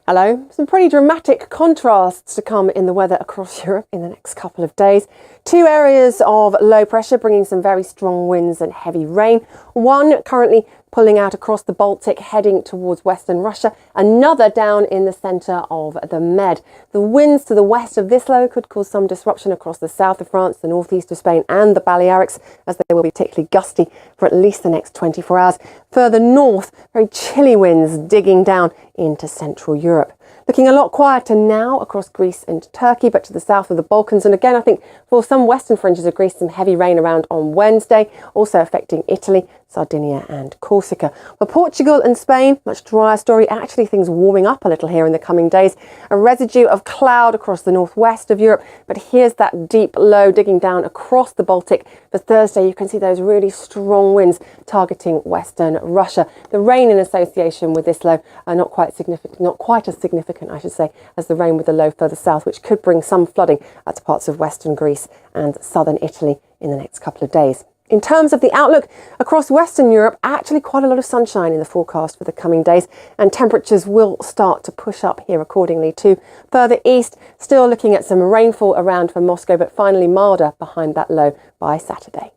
Hello, some pretty dramatic contrasts to come in the weather across Europe in the next couple of days. Two areas of low pressure bringing some very strong winds and heavy rain. One currently pulling out across the Baltic, heading towards western Russia. Another down in the centre of the Med. The winds to the west of this low could cause some disruption across the south of France, the northeast of Spain and the Balearics, as they will be particularly gusty for at least the next 24 hours. Further north, very chilly winds digging down into Central Europe. Looking a lot quieter now across Greece and Turkey, but to the south of the Balkans. And again, I think for some western fringes of Greece, some heavy rain around on Wednesday, also affecting Italy, Sardinia and Corsica. For Portugal and Spain, much drier story. Actually, things warming up a little here in the coming days. A residue of cloud across the northwest of Europe, but here's that deep low digging down across the Baltic. For Thursday, you can see those really strong winds targeting western Russia. The rain in association with this low are not quite as significant, I should say, as the rain with the low further south, which could bring some flooding to parts of western Greece and southern Italy in the next couple of days. In terms of the outlook across Western Europe, actually quite a lot of sunshine in the forecast for the coming days, and temperatures will start to push up here accordingly too. Further east, still looking at some rainfall around for Moscow, but finally milder behind that low by Saturday.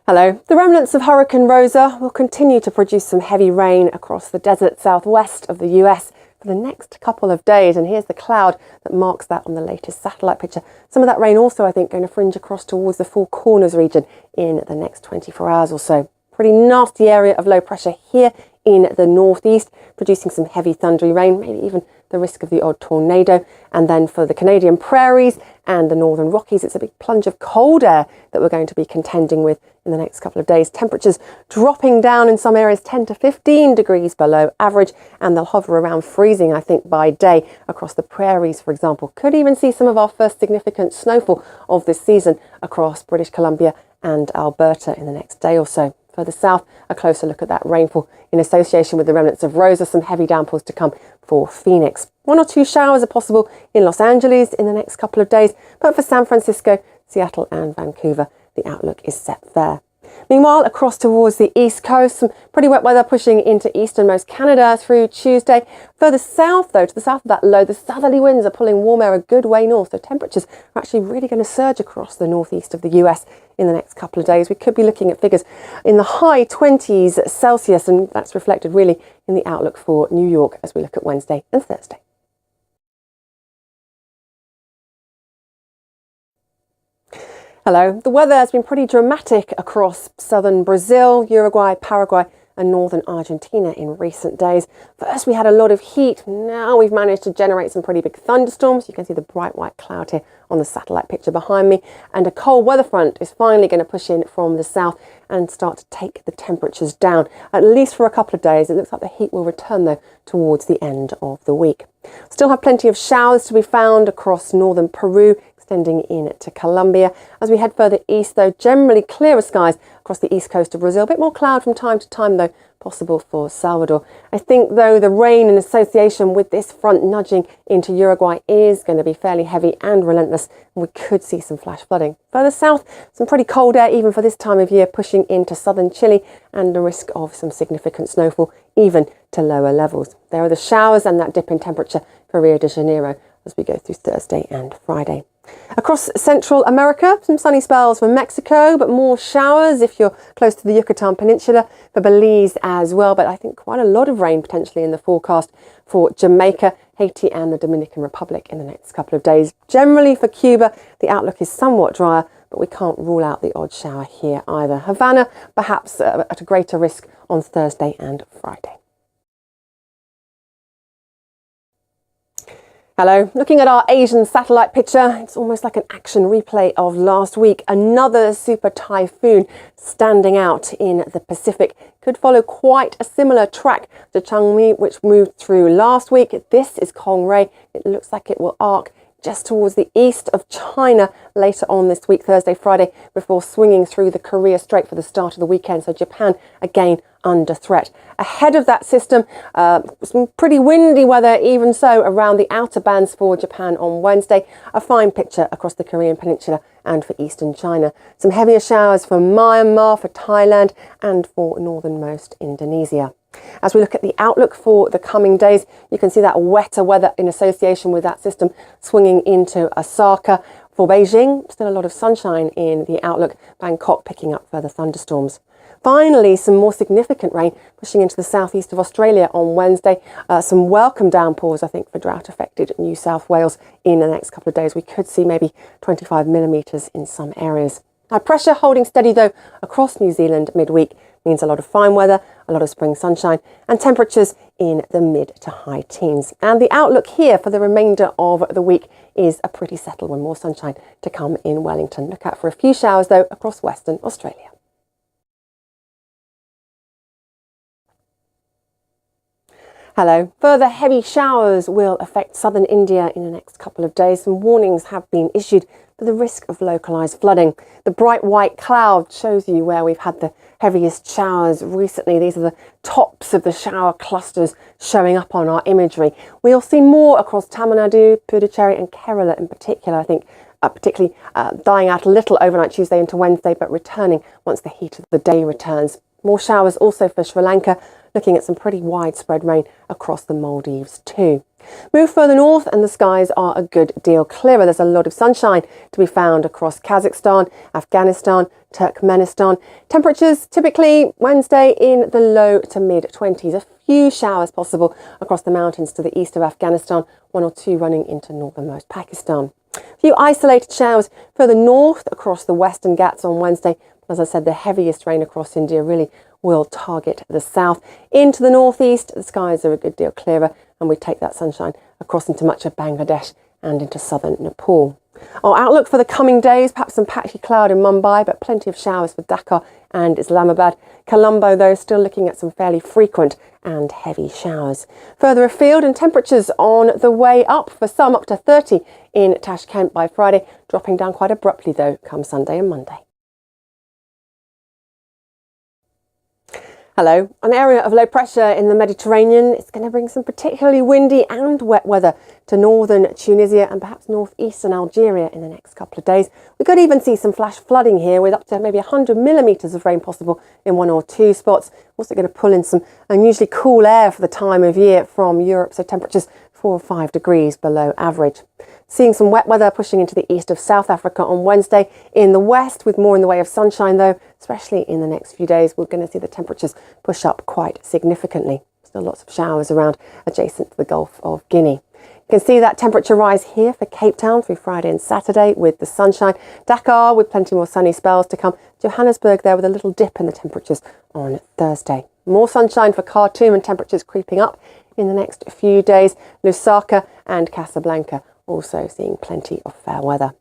Hello. The remnants of Hurricane Rosa will continue to produce some heavy rain across the desert southwest of the US for the next couple of days. And here's the cloud that marks that on the latest satellite picture. Some of that rain also, I think, going to fringe across towards the Four Corners region in the next 24 hours or so. Pretty nasty area of low pressure here in the northeast, producing some heavy thundery rain, maybe even the risk of the odd tornado. And then for the Canadian prairies and the northern Rockies, it's a big plunge of cold air that we're going to be contending with in the next couple of days. Temperatures dropping down in some areas 10 to 15 degrees below average, and they'll hover around freezing, I think, by day across the prairies, for example. Could even see some of our first significant snowfall of this season across British Columbia and Alberta in the next day or so. Further south, a closer look at that rainfall in association with the remnants of Rosa. Some heavy downpours to come for Phoenix. 1 or 2 showers are possible in Los Angeles in the next couple of days, but for San Francisco, Seattle and Vancouver, the outlook is set fair. Meanwhile, across towards the east coast, some pretty wet weather pushing into easternmost Canada through Tuesday. Further south, though, to the south of that low, the southerly winds are pulling warm air a good way north, so temperatures are actually really going to surge across the northeast of the US in the next couple of days. We could be looking at figures in the high 20s Celsius, and that's reflected really in the outlook for New York as we look at Wednesday and Thursday. Hello. The weather has been pretty dramatic across southern Brazil, Uruguay, Paraguay and northern Argentina in recent days. First we had a lot of heat, now we've managed to generate some pretty big thunderstorms. You can see the bright white cloud here on the satellite picture behind me, and a cold weather front is finally going to push in from the south and start to take the temperatures down, at least for a couple of days. It looks like the heat will return though towards the end of the week. Still have plenty of showers to be found across northern Peru, extending in to Colombia. As we head further east, though, generally clearer skies across the east coast of Brazil. A bit more cloud from time to time, though, possible for Salvador. I think, though, the rain in association with this front nudging into Uruguay is going to be fairly heavy and relentless, and we could see some flash flooding. Further south, some pretty cold air, even for this time of year, pushing into southern Chile, and the risk of some significant snowfall, even to lower levels. There are the showers and that dip in temperature for Rio de Janeiro as we go through Thursday and Friday. Across Central America, some sunny spells for Mexico, but more showers if you're close to the Yucatan Peninsula, for Belize as well. But I think quite a lot of rain potentially in the forecast for Jamaica, Haiti and the Dominican Republic in the next couple of days. Generally for Cuba, the outlook is somewhat drier, but we can't rule out the odd shower here either. Havana, perhaps at a greater risk on Thursday and Friday. Hello. Looking at our Asian satellite picture, it's almost like an action replay of last week. Another super typhoon standing out in the Pacific. Could follow quite a similar track to Changmi, which moved through last week. This is Kongray. It looks like it will arc just towards the east of China later on this week, Thursday, Friday, before swinging through the Korea Strait for the start of the weekend. So Japan, again, under threat. Ahead of that system, some pretty windy weather, even so, around the outer bands for Japan on Wednesday. A fine picture across the Korean Peninsula and for eastern China. Some heavier showers for Myanmar, for Thailand and for northernmost Indonesia. As we look at the outlook for the coming days, you can see that wetter weather in association with that system swinging into Osaka. For Beijing, still a lot of sunshine in the outlook. Bangkok picking up further thunderstorms. Finally, some more significant rain pushing into the southeast of Australia on Wednesday. Some welcome downpours, I think, for drought-affected New South Wales in the next couple of days. We could see maybe 25 millimetres in some areas. Now, pressure holding steady, though, across New Zealand midweek means a lot of fine weather, a lot of spring sunshine, and temperatures in the mid to high teens. And the outlook here for the remainder of the week is a pretty settled one. More sunshine to come in Wellington. Look out for a few showers, though, across Western Australia. Hello. Further heavy showers will affect southern India in the next couple of days. Some warnings have been issued for the risk of localised flooding. The bright white cloud shows you where we've had the heaviest showers recently. These are the tops of the shower clusters showing up on our imagery. We'll see more across Tamil Nadu, Puducherry and Kerala in particular, I think, particularly dying out a little overnight Tuesday into Wednesday, but returning once the heat of the day returns. More showers also for Sri Lanka, looking at some pretty widespread rain across the Maldives too. Move further north and the skies are a good deal clearer. There's a lot of sunshine to be found across Kazakhstan, Afghanistan, Turkmenistan. Temperatures typically Wednesday in the low to mid 20s. A few showers possible across the mountains to the east of Afghanistan, 1 or 2 running into northernmost Pakistan. A few isolated showers further north across the Western Ghats on Wednesday. As I said, the heaviest rain across India really will target the south. Into the northeast, the skies are a good deal clearer, and we take that sunshine across into much of Bangladesh and into southern Nepal. Our outlook for the coming days, perhaps some patchy cloud in Mumbai, but plenty of showers for Dhaka and Islamabad. Colombo, though, still looking at some fairly frequent and heavy showers. Further afield, and temperatures on the way up, for some up to 30 in Tashkent by Friday, dropping down quite abruptly, though, come Sunday and Monday. Hello. An area of low pressure in the Mediterranean is going to bring some particularly windy and wet weather to northern Tunisia and perhaps northeastern Algeria in the next couple of days. We could even see some flash flooding here with up to maybe 100 millimetres of rain possible in 1 or 2 spots. Also going to pull in some unusually cool air for the time of year from Europe, so temperatures 4 or 5 degrees below average. Seeing some wet weather pushing into the east of South Africa on Wednesday. In the west, with more in the way of sunshine though, especially in the next few days, we're going to see the temperatures push up quite significantly. Still lots of showers around adjacent to the Gulf of Guinea. You can see that temperature rise here for Cape Town through Friday and Saturday with the sunshine. Dakar with plenty more sunny spells to come. Johannesburg there with a little dip in the temperatures on Thursday. More sunshine for Khartoum and temperatures creeping up in the next few days. Lusaka and Casablanca also seeing plenty of fair weather.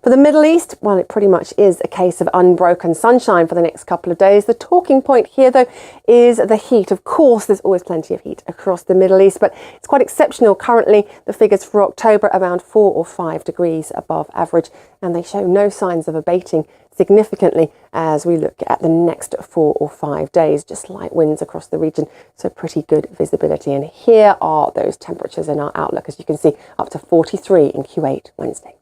For the Middle East, well, it pretty much is a case of unbroken sunshine for the next couple of days. The talking point here, though, is the heat. Of course, there's always plenty of heat across the Middle East, but it's quite exceptional currently. The figures for October around 4 or 5 degrees above average, and they show no signs of abating significantly as we look at the next 4 or 5 days. Just light winds across the region, so pretty good visibility. And here are those temperatures in our outlook, as you can see, up to 43 in Q8 Wednesday.